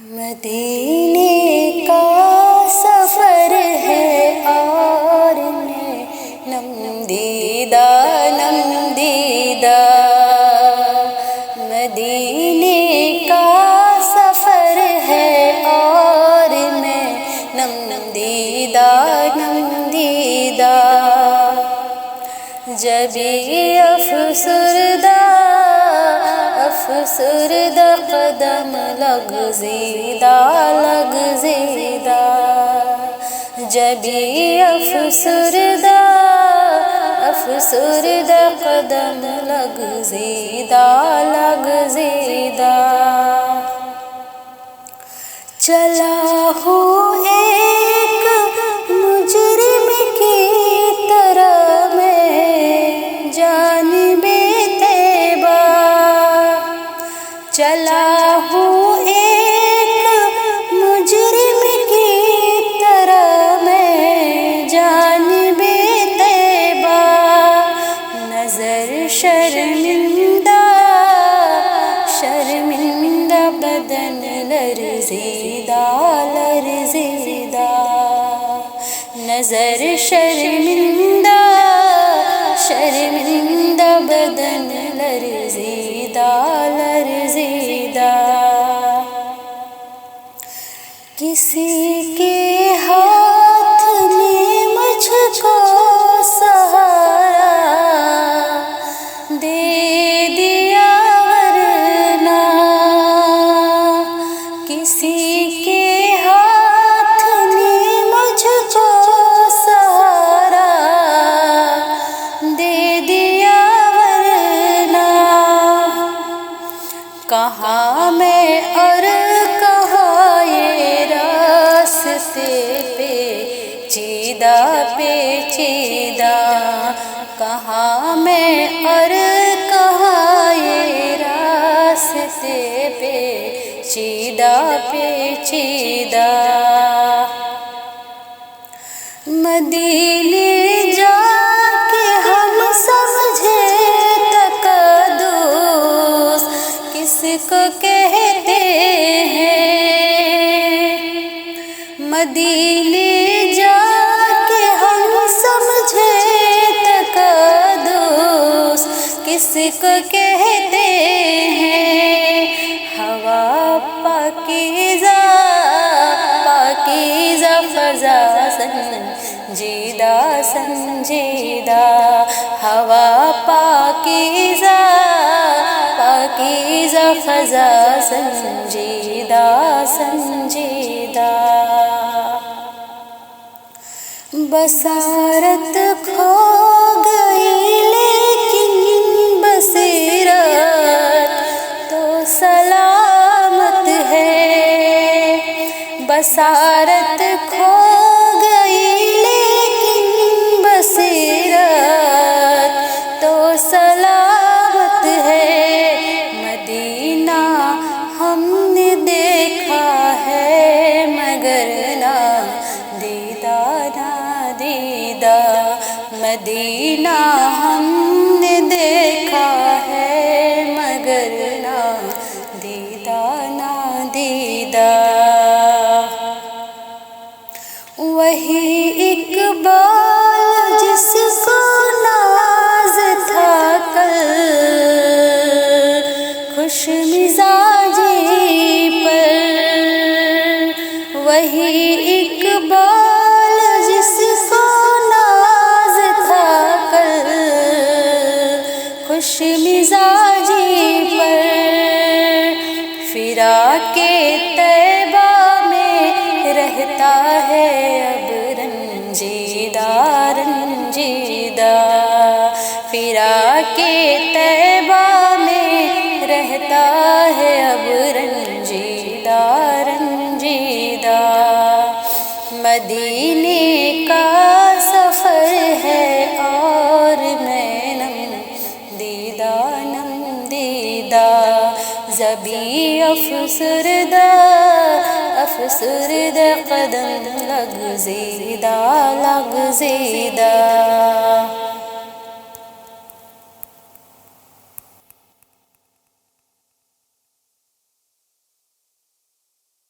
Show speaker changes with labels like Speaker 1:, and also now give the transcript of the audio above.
Speaker 1: مدینے کا سفر ہے اور میں نم دیدہ مدینے کا سفر ہے اور میں نم دیدہ جبی افسردہ قدم لغزیدہ جبی افسردہ قدم لغزیدہ چلا ہوں ایک مجرم کی طرح میں جانب طیبہ چلا ہوں ایک مجرم کی طرح میں جانب طیبہ نظر شرمندہ بدن لرزیدہ نظر شرمندہ بدن لرزیدہ کسی کے ہاتھ نے مجھ کو سہارا دے دیا ورنہ کسی کے ہاتھ نے مجھ کو سہارا دے دیا ورنہ کہاں میں اور کہاں یہ راستے پیچیدہ کہاں میں اور کہاں یہ راستے پیچیدہ مدینے جا کے ہم سمجھے تقدس کس کو کہتے ہیں مدینے جا کے ہم سمجھے تقدس کس کو کہتے ہیں ہوا پاکیزہ فضا سنجیدہ ہوا پاکیزہ فضا سنجیدہ بصارت کھو گئی لیکن بصیرت تو سلامت ہے بصارت کھو گئی لیکن بصیرت تو سلامت ہے مدینہ ہم نے دیکھا ہے مگر نہ دیدہ مدینہ ہم نے دیکھا ہے مگر نہ دیدہ وہی اقبال جس کو ناز تھا کل خوش مزاجی پر وہی اقبال جس کو ناز تھا کل خوش مزاجی پر فراق طیبہ میں رہتا ہے اب رنجیدہ فراق طیبہ میں رہتا ہے اب رنجیدہ مدینے کا سفر ہے اور میں نم دیدہ زبی افسردہ قدم لغزیدہ